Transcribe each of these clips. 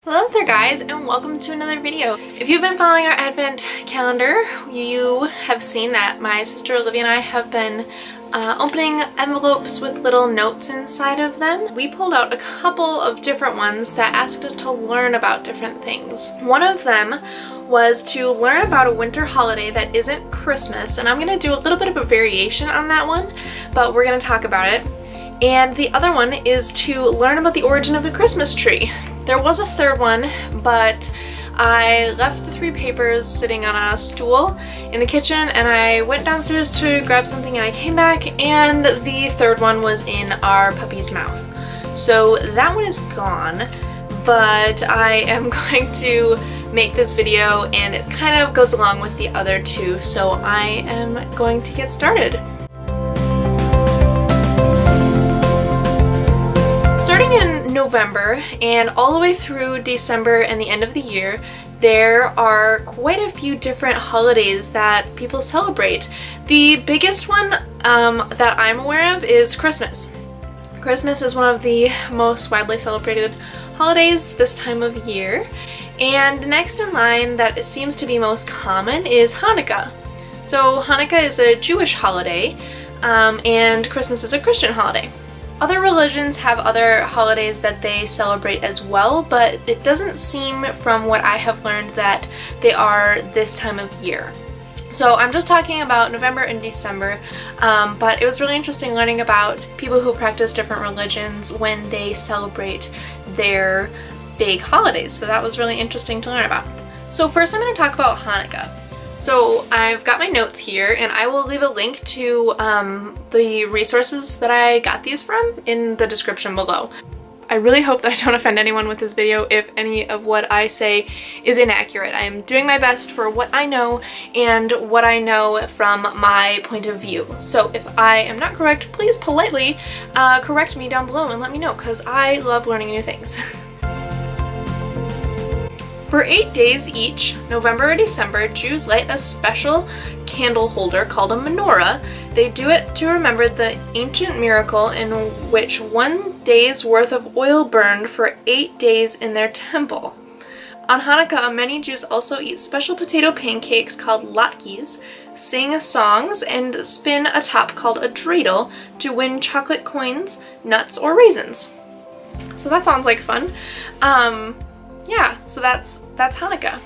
Hello there guys, and welcome to another video. If you've been following our advent calendar, you have seen that my sister Olivia and I have been opening envelopes with little notes inside of them. We pulled out a couple of different ones that asked us to learn about different things. One of them was to learn about a winter holiday that isn't Christmas, and I'm going to do a little bit of a variation on that one, but we're going to talk about it. And the other one is to learn about the origin of the Christmas tree. There was a third one, but I left the three papers sitting on a stool in the kitchen, and I went downstairs to grab something, and I came back and the third one was in our puppy's mouth. So that one is gone, but I am going to make this video and it kind of goes along with the other two, so I am going to get started. Starting in November and all the way through December and the end of the year, there are quite a few different holidays that people celebrate. The biggest one that I'm aware of is Christmas. Christmas is one of the most widely celebrated holidays this time of year. And next in line that it seems to be most common is Hanukkah. So Hanukkah is a Jewish holiday and Christmas is a Christian holiday. Other religions have other holidays that they celebrate as well, but it doesn't seem from what I have learned that they are this time of year. So I'm just talking about November and December, but it was really interesting learning about people who practice different religions when they celebrate their big holidays. So that was really interesting to learn about. So first I'm going to talk about Hanukkah. So I've got my notes here, and I will leave a link to the resources that I got these from in the description below. I really hope that I don't offend anyone with this video if any of what I say is inaccurate. I am doing my best for what I know and what I know from my point of view. So if I am not correct, please politely correct me down below and let me know, because I love learning new things. For 8 days each, November or December, Jews light a special candle holder called a menorah. They do it to remember the ancient miracle in which 1 day's worth of oil burned for 8 days in their temple. On Hanukkah, many Jews also eat special potato pancakes called latkes, sing songs, and spin a top called a dreidel to win chocolate coins, nuts, or raisins. So that sounds like fun. Yeah, so that's Hanukkah.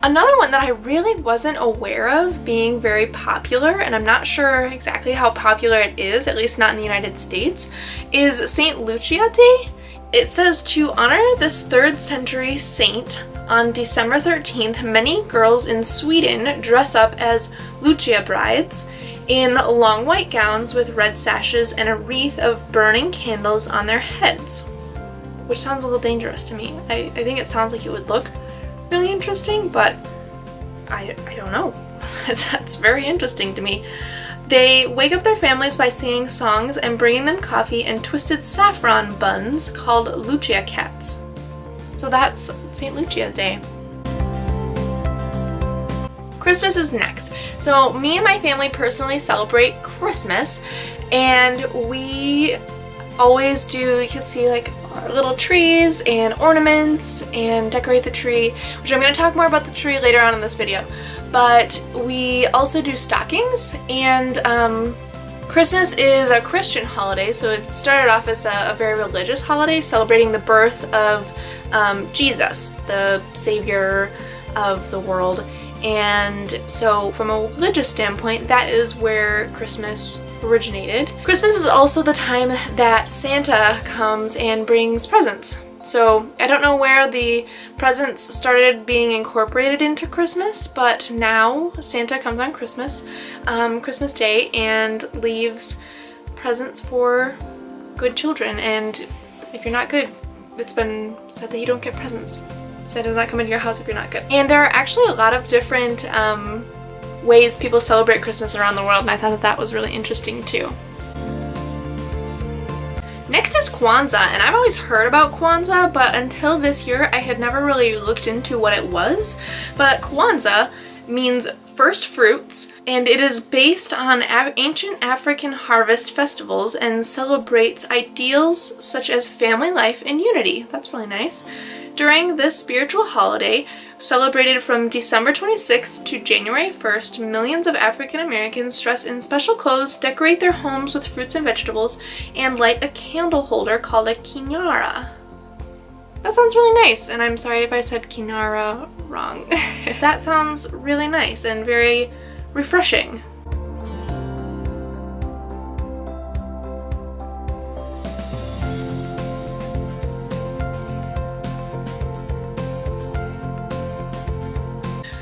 Another one that I really wasn't aware of being very popular, and I'm not sure exactly how popular it is, at least not in the United States, is St. Lucia Day. It says to honor this 3rd century saint, on December 13th, many girls in Sweden dress up as Lucia brides in long white gowns with red sashes and a wreath of burning candles on their heads. Which sounds a little dangerous to me. I think it sounds like it would look really interesting, but I don't know. That's very interesting to me. They wake up their families by singing songs and bringing them coffee and twisted saffron buns called Lucia cats. So that's St. Lucia Day. Christmas is next. So me and my family personally celebrate Christmas, and we always do, you can see like our little trees and ornaments and decorate the tree, which I'm going to talk more about the tree later on in this video. But we also do stockings, and Christmas is a Christian holiday, so it started off as a very religious holiday celebrating the birth of Jesus, the savior of the world. And so from a religious standpoint, that is where Christmas originated. Christmas is also the time that Santa comes and brings presents. So I don't know where the presents started being incorporated into Christmas, but now Santa comes on Christmas Day, and leaves presents for good children. And if you're not good, it's been said that you don't get presents. Santa does not come into your house if you're not good. And there are actually a lot of different ways people celebrate Christmas around the world, and I thought that was really interesting too. Next is Kwanzaa, and I've always heard about Kwanzaa, but until this year I had never really looked into what it was. But Kwanzaa means first fruits, and it is based on ancient African harvest festivals and celebrates ideals such as family life and unity. That's really nice. During this spiritual holiday, celebrated from December 26th to January 1st, millions of African Americans dress in special clothes, decorate their homes with fruits and vegetables, and light a candle holder called a quinara. That sounds really nice, and I'm sorry if I said quinara wrong. That sounds really nice and very refreshing.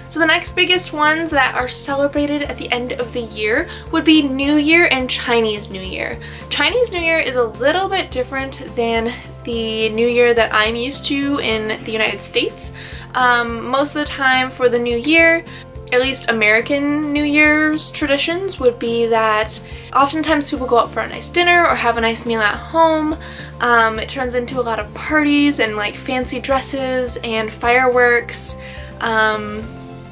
So the next biggest ones that are celebrated at the end of the year would be New Year and Chinese New Year. Chinese New Year is a little bit different than the New Year that I'm used to in the United States. Most of the time for the New Year, at least American New Year's traditions would be that oftentimes people go out for a nice dinner or have a nice meal at home. It turns into a lot of parties and like fancy dresses and fireworks.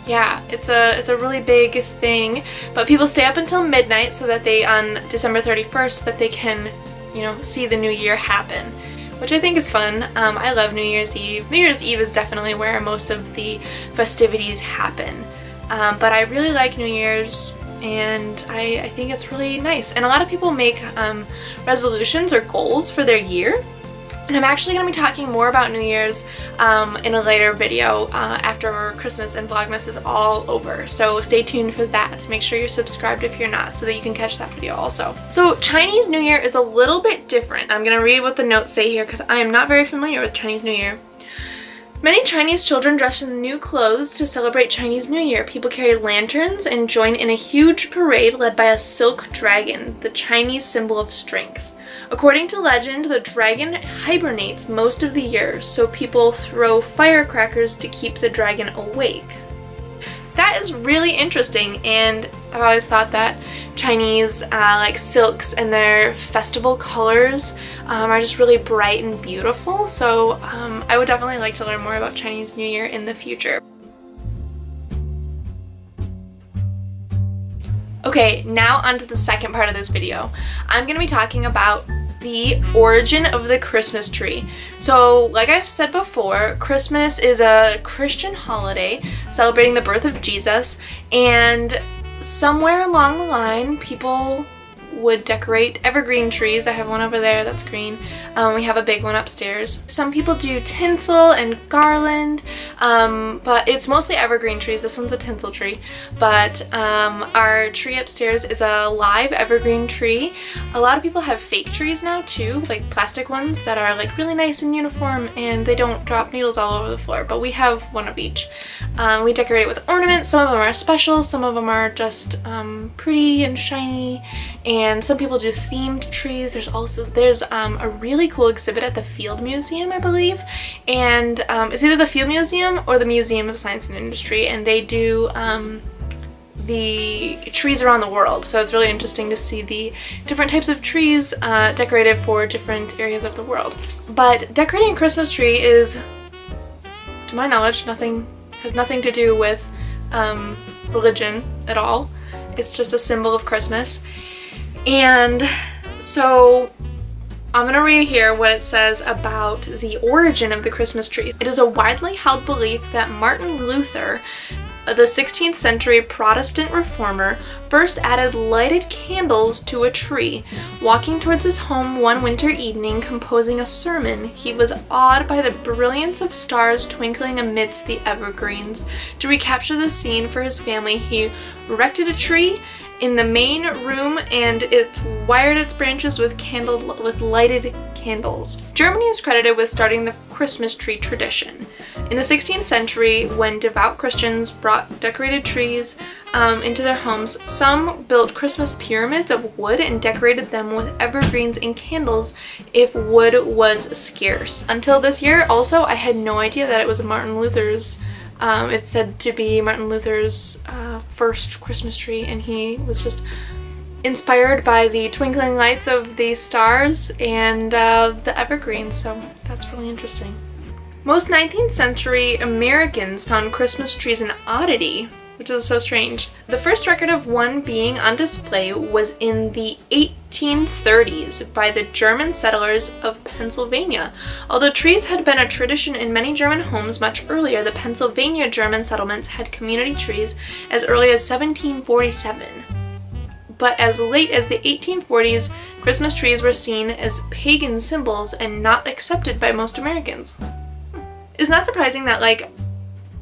Yeah, it's a really big thing, but people stay up until midnight so that they, on December 31st, that they can, you know, see the new year happen, which I think is fun. I love New Year's Eve. New Year's Eve is definitely where most of the festivities happen, but I really like New Year's, and I think it's really nice. And a lot of people make resolutions or goals for their year. And I'm actually going to be talking more about New Year's in a later video after Christmas and Vlogmas is all over. So stay tuned for that. Make sure you're subscribed if you're not so that you can catch that video also. So Chinese New Year is a little bit different. I'm going to read what the notes say here because I am not very familiar with Chinese New Year. Many Chinese children dress in new clothes to celebrate Chinese New Year. People carry lanterns and join in a huge parade led by a silk dragon, the Chinese symbol of strength. According to legend, the dragon hibernates most of the year, so people throw firecrackers to keep the dragon awake. That is really interesting, and I've always thought that Chinese like silks and their festival colors are just really bright and beautiful, so I would definitely like to learn more about Chinese New Year in the future. Okay, now onto the second part of this video. I'm going to be talking about the origin of the Christmas tree. So, like I've said before, Christmas is a Christian holiday celebrating the birth of Jesus, and somewhere along the line, people would decorate evergreen trees. I have one over there that's green. We have a big one upstairs. Some people do tinsel and garland, but it's mostly evergreen trees. This one's a tinsel tree, but our tree upstairs is a live evergreen tree. A lot of people have fake trees now too, like plastic ones that are like really nice and uniform and they don't drop needles all over the floor, but we have one of each. We decorate it with ornaments. Some of them are special, some of them are just pretty and shiny, and some people do themed trees. There's a really cool exhibit at the Field Museum, I believe, and it's either the Field Museum or the Museum of Science and Industry, and they do the trees around the world, so it's really interesting to see the different types of trees decorated for different areas of the world. But decorating a Christmas tree is, to my knowledge, has nothing to do with religion at all. It's just a symbol of Christmas. And so I'm going to read here what it says about the origin of the Christmas tree. It is a widely held belief that Martin Luther, the 16th century Protestant reformer, first added lighted candles to a tree. Walking towards his home one winter evening, composing a sermon, he was awed by the brilliance of stars twinkling amidst the evergreens. To recapture the scene for his family, he erected a tree in the main room and it wired its branches with lighted candles. Germany is credited with starting the Christmas tree tradition. In the 16th century, when devout Christians brought decorated trees into their homes, some built Christmas pyramids of wood and decorated them with evergreens and candles if wood was scarce. Until this year, also, I had no idea that it was Martin Luther's. It's said to be Martin Luther's first Christmas tree, and he was just inspired by the twinkling lights of the stars and the evergreens, so that's really interesting. Most 19th century Americans found Christmas trees an oddity, which is so strange. The first record of one being on display was in the 1830s by the German settlers of Pennsylvania. Although trees had been a tradition in many German homes much earlier, the Pennsylvania German settlements had community trees as early as 1747. But as late as the 1840s, Christmas trees were seen as pagan symbols and not accepted by most Americans. It's not surprising that, like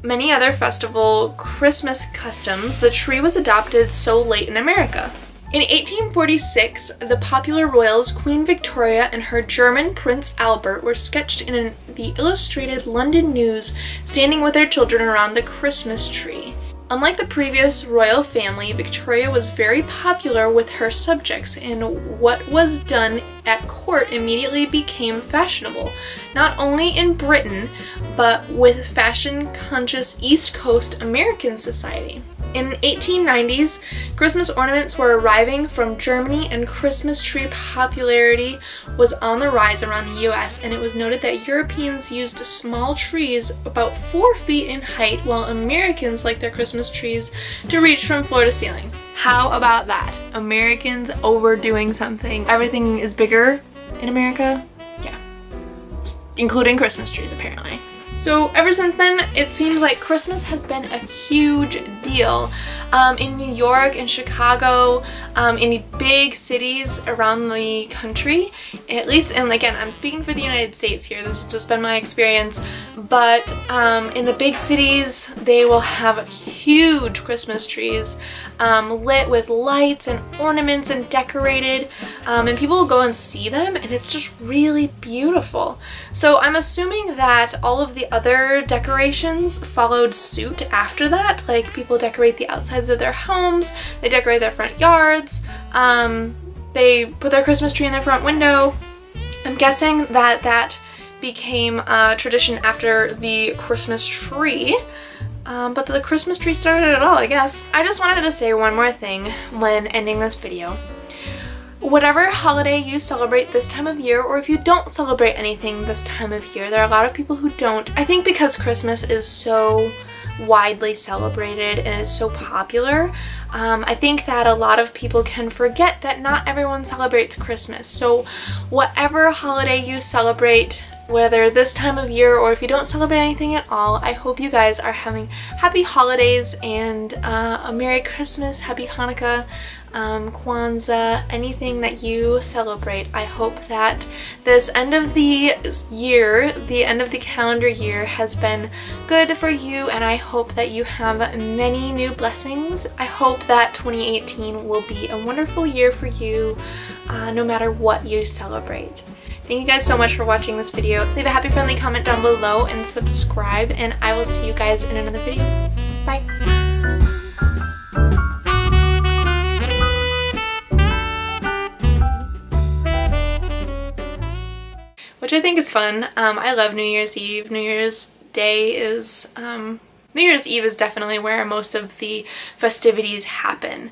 many other festival Christmas customs, the tree was adopted so late in America. In 1846, the popular royals Queen Victoria and her German Prince Albert were sketched in the Illustrated London News standing with their children around the Christmas tree. Unlike the previous royal family, Victoria was very popular with her subjects, and what was done at court immediately became fashionable, not only in Britain, but with fashion-conscious East Coast American society. In the 1890s, Christmas ornaments were arriving from Germany and Christmas tree popularity was on the rise around the US, and it was noted that Europeans used small trees about 4 feet in height while Americans liked their Christmas trees to reach from floor to ceiling. How about that? Americans overdoing something. Everything is bigger in America? Yeah. Including Christmas trees, apparently. So ever since then, it seems like Christmas has been a huge deal. In New York, in Chicago, in the big cities around the country, at least, and again, I'm speaking for the United States here, this has just been my experience, but in the big cities, they will have huge Christmas trees lit with lights and ornaments and decorated, and people will go and see them, and it's just really beautiful. So I'm assuming that all of the other decorations followed suit after that. Like, people decorate the outsides of their homes, they decorate their front yards, they put their Christmas tree in their front window. I'm guessing that that became a tradition after the Christmas tree. But the Christmas tree started it all, I guess. I just wanted to say one more thing when ending this video. Whatever holiday you celebrate this time of year, or if you don't celebrate anything this time of year, there are a lot of people who don't. I think because Christmas is so widely celebrated and is so popular, I think that a lot of people can forget that not everyone celebrates Christmas. So whatever holiday you celebrate, whether this time of year or if you don't celebrate anything at all, I hope you guys are having happy holidays and a Merry Christmas, Happy Hanukkah, Kwanzaa, anything that you celebrate. I hope that this end of the year, the end of the calendar year, has been good for you, and I hope that you have many new blessings. I hope that 2018 will be a wonderful year for you, no matter what you celebrate. Thank you guys so much for watching this video. Leave a happy friendly comment down below and subscribe, and I will see you guys in another video. Bye! Which I think is fun. I love New Year's Eve. New Year's Day is, New Year's Eve is definitely where most of the festivities happen.